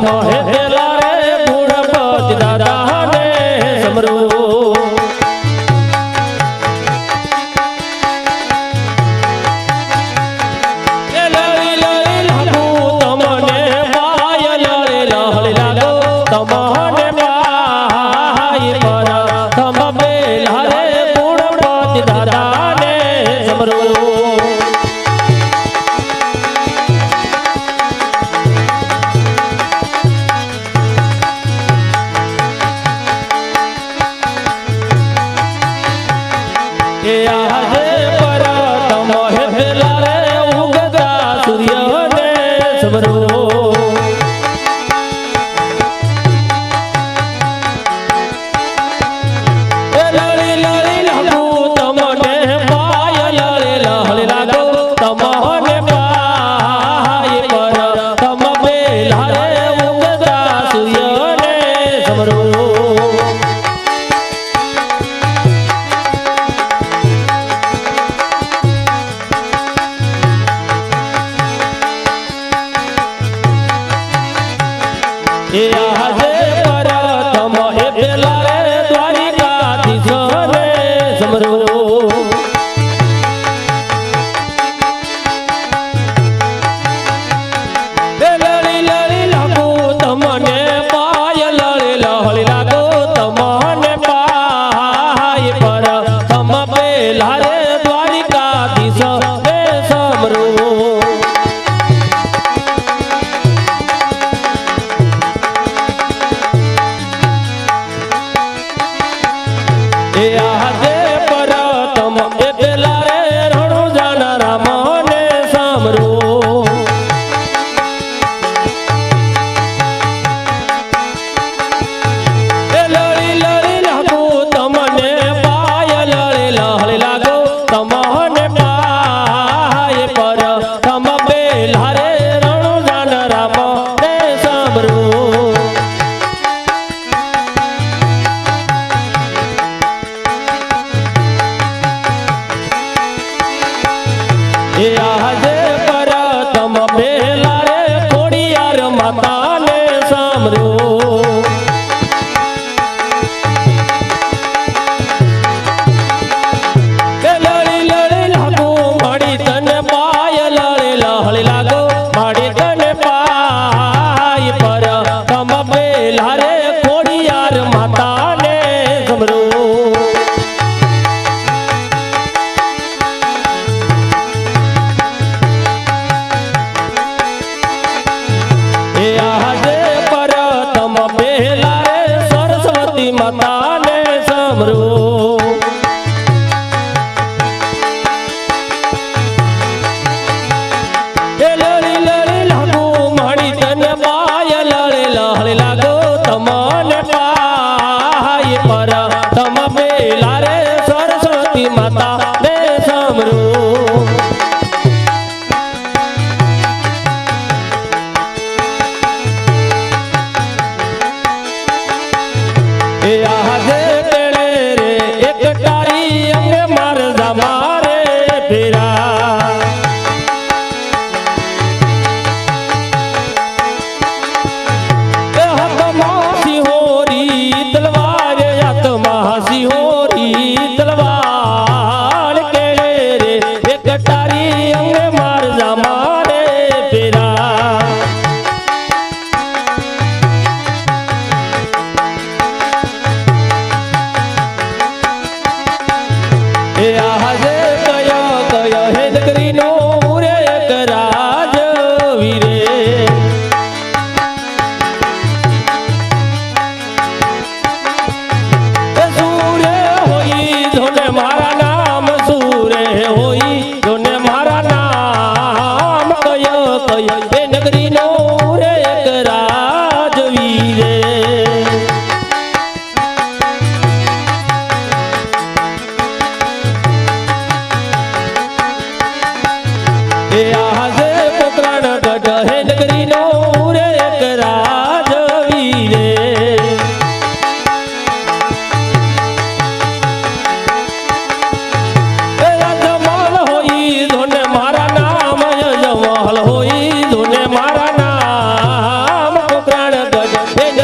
तम हेला रे गुणपति दादा ने समरो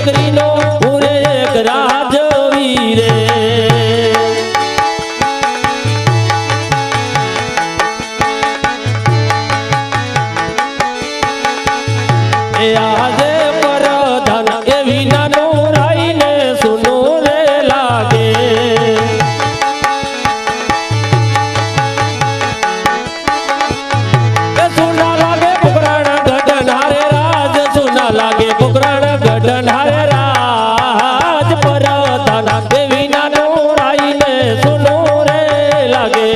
દીકરીનો પૂરે એક રાજવી રે એ આજે પરધાન એ વિનાનું રાઈને સુનું રે લાગે એ સુના લાગે પુકરાણ ગઢનારે રાજ સુના લાગે પુકરાણ ગઢનારે રાજ પરધાન એ વિનાનું રાઈને સુનું રે લાગે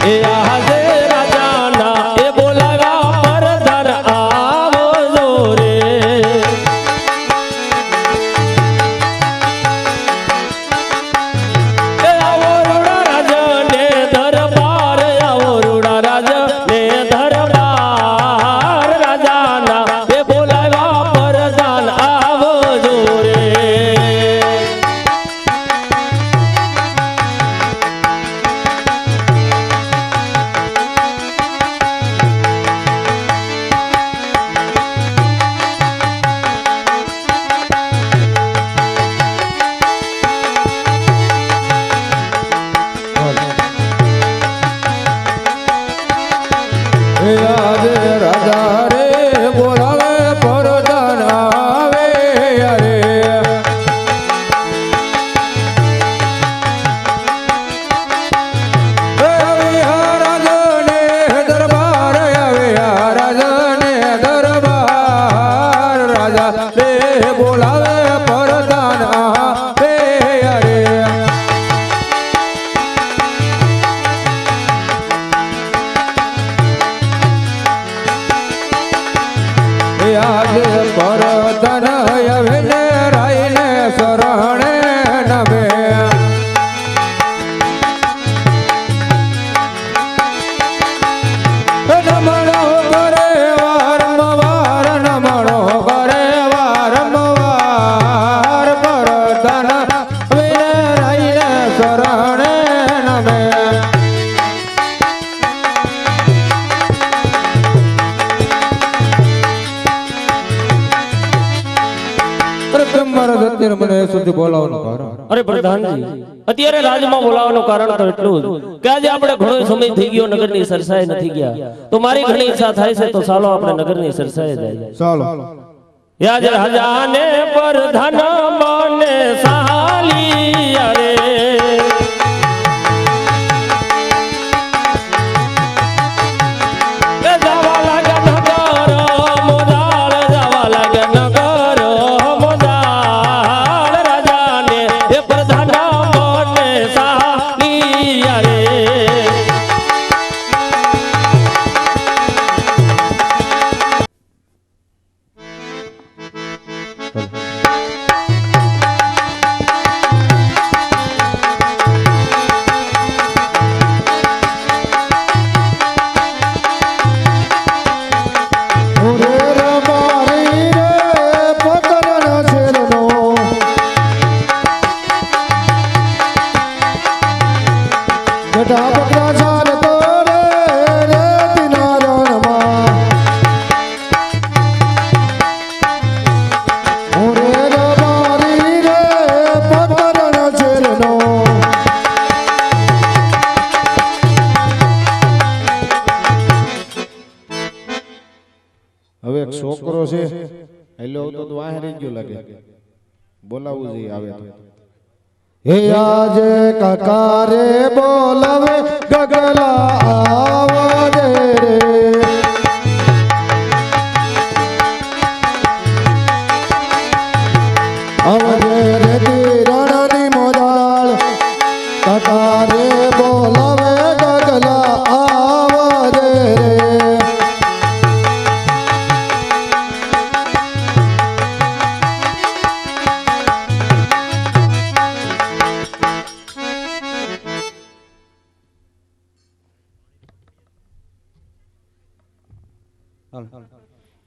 એ આજે રાજાના એ બોલાવ્યા પરધાન આવજો રે એ આવો રૂડા રાજાને દરબાર આવો રૂડા રાજાને દરબાર રાજાના એ બોલાવ્યા પરધાન આવજો રે આજે રાજા રે બોલાવે પરધાન આવે અરે રાજને દરબાર આવે રાજને દરબાર રાજા રે બોલાવે પરધાન આવે અરે આજે પરધાન આવે ને રાઈને શરણે નમે નમણો કરે વારંવાર નમણો કરે વારંવાર પરધાન આવે ને રાઈને શરણે નમે મને સુધી બોલાવવાનું કારણ અરે પ્રધાનજી અત્યારે રાજમાં બોલાવવાનું કારણ તો એટલું જ કે આજે આપણે ઘણો સમય થઈ ગયો નગરની સરસાએ નથી ગયા તો મારી ઘણી ઈચ્છા થાય છે તો ચાલો આપણે નગરની સરસાએ જઈએ ચાલો યાદ રાજાને પ્રધાન બને સાલી અરે એ જવા લાગે નગર મોદાળ જવા લાગે નગર મોદાળ રાજાને એ પ્રધાન બને સાલી અરે હવે એક છોકરો છે હેલો તો વાહ રહી ગયો લાગે બોલાવું જોઈએ આવે તો હે આજે કાકા રે બોલાવે ગગલા આવજે રે આવજે રે રણની મોદાળ કાકા રે બોલાવે ગગલા આવજે રે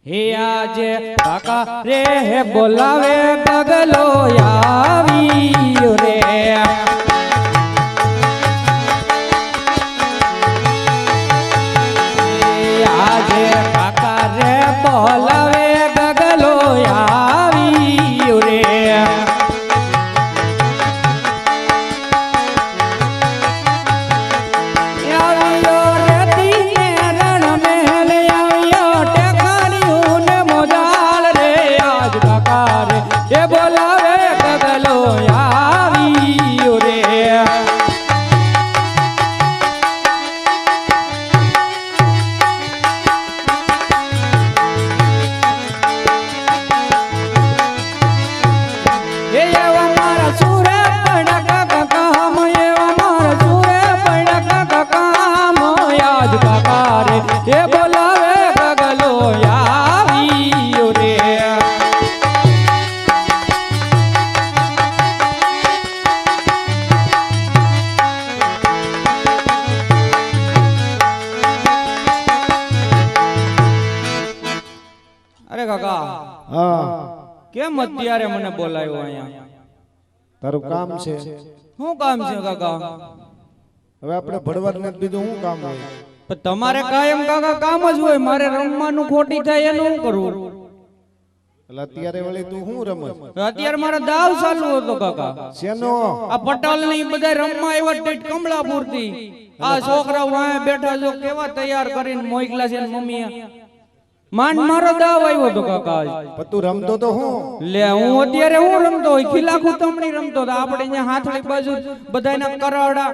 હે આજે કાકા રે હે બોલાવે બગલો આવ્યો રે કેમ અત્યારે મને બોલાવ્યો અહીંયા? તારું કામ છે. શું કામ છે કાકા? હવે આપણે ભણવાનું નથી, બીજું શું કામ હોય? પણ તમારે કાયમ કાકા કામ જ હોય, મારે રમવાનું ખોટી થાય એનું શું કરવું? એટલે અત્યારે વળી તું શું રમસ? અત્યારે મારો દાવ ચાલુ હતો કાકા. શેનો? આ પટાલ ને ઈ બધા રમવા આવ્યા ટેટ કમલાપુર થી. આ છોકરાઓ વાંહે બેઠા જો કેવા તૈયાર કરીને મોકલા છે મમ્મી. માંડ મારો દાવ આવ્યો તો કાકા. પણ તું રમતો તો હું? લે હું અત્યારે હું રમતો હોય ખીલાખુ તમણી રમતો તો આપણે અહીંયા હાથળી બાજુ બધાના કરાવડા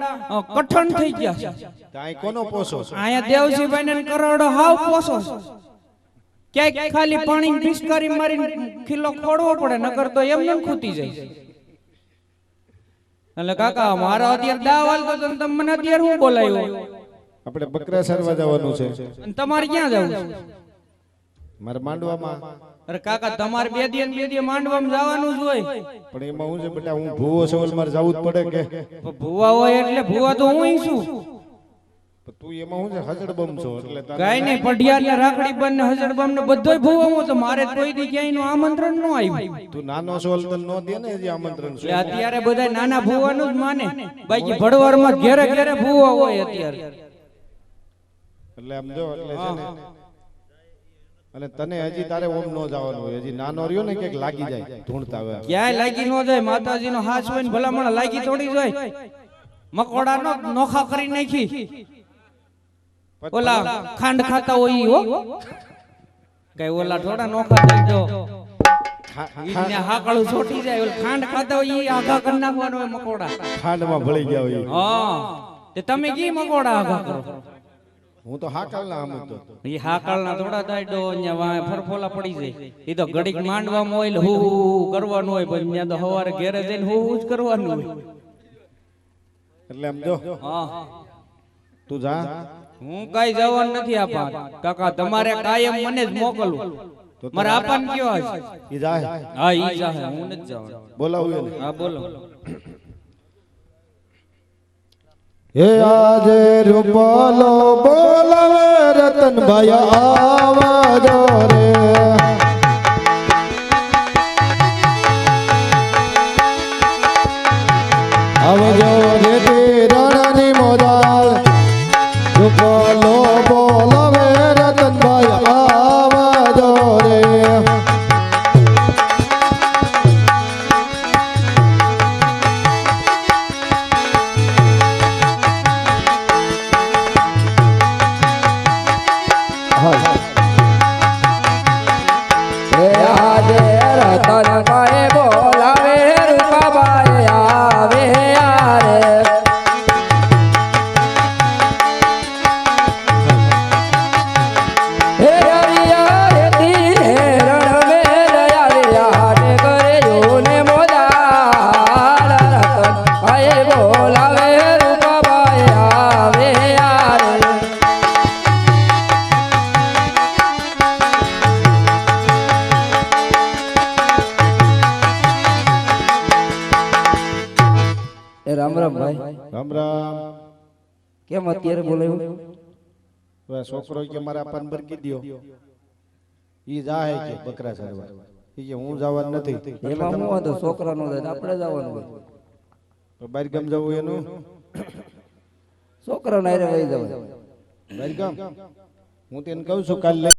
કઠણ થઈ ગયા છે. તાઈ કોનો પોસો? અહીંયા દેવજીભાઈ ને કરાવડો હાવ પોસો છે. ક્યાંક ખાલી પાણી પિચકારી મારીને ખીલો ખોડવો પડે, નકર તો એમને ખૂટી જાય. એટલે કાકા મારો અત્યારે દાવ હાલતો તો તમે મને અત્યારે હું બોલાવ્યો? આપણે બકરા સરવા જવાનું છે. અને તમારે ક્યાં જવું છે? મારે માંડવામાં. અરે કાકા તમારે બે દી માંડવામાં જવાનું જ હોય. પણ એમાં હું છે બેટા, હું ભૂવો સવલ મારે જવું જ પડે કે? ભૂવા હોય એટલે ભૂવા તો હું છું. પણ તું એમાં હું છે હજડબમ છો એટલે કઈ નહીં, પઢિયાર ને રાખડી બન ને હજડબમ ને બધોય ભૂવા હું તો મારે કોઈ દી ક્યાંય નું આમંત્રણ ન આવ્યું. તું નાનો સવલ તને નો દે ને જે આમંત્રણ છે. એટલે અત્યારે બધા નાના ભૂવાનું જ માને, બાકી ભડવારમાં ઘેરે ઘેરે ભૂવા હોય અત્યારે. એટલે આમ જો એટલે છે ને, અને તને હજી તારે ઓમ નો જવાનું હોય, હજી નાનો રહ્યો ને ક્યાંક લાગી જાય ધૂણતા હવે. ક્યાંય લાગી ન જાય, માતાજી નો હાથ હોય ને ભલામણ લાગી થોડી જાય. મકોડા નો નોખા કરી નાખી ઓલા ખાંડ ખાતા હોય ઈ હો, કઈ ઓલા થોડા નોખા થઈ જો ઈને હાકળું છોટી જાય. ઓલા ખાંડ ખાતા હોય ઈ આઘા કરી નાખવાનો હોય મકોડા. ખાંડમાં ભળી ગયા હોય. હા તે તમે કી મકોડા આઘા કરો? હું તો હાકલ ના આમ તો ઈ હાકળના થોડા થાય તો અહીંયા વાય ફરફોલા પડી જાય. ઈ તો ઘડીક માંડવામાં હોય એટલે હું કરવાનું હોય, પછી ત્યાં તો સવારે ઘેરે જઈને હું જ કરવાનું હોય. એટલે આમ જો હા તું જા. હું કઈ જવાનું નથી આપા કાકા, તમારે કાયમ મને જ મોકલવું. મારે આપાન કયો આજ? ઈ જાય. હા ઈ જાહે, હું નથી જવાનો. બોલાવું એને. હા બોલો. હે આજે રૂપાલો બોલાવે રતનભાઈ આવાજો રે. આવજો રે તે રાણાની મોદાલ. રૂપાલો બોલાવે રતનભાઈ આવાજો રે. રામ રામ ભાઈ. રામ રામ. કેમ અત્યારે બોલાવ્યું? હવે છોકરો કે મારા પાન બરકી દ્યો. ઈ જાહે કે બકરા સરવા. ઈ કે હું જવાનું નથી. એમાં હું હતો છોકરાનો આપણે જવાનું હોય. તો બહાર ગામ જવું એનું. છોકરાને હારે વહી જવાનું. બહાર ગામ હું તેને કહું છું કાલ લઈ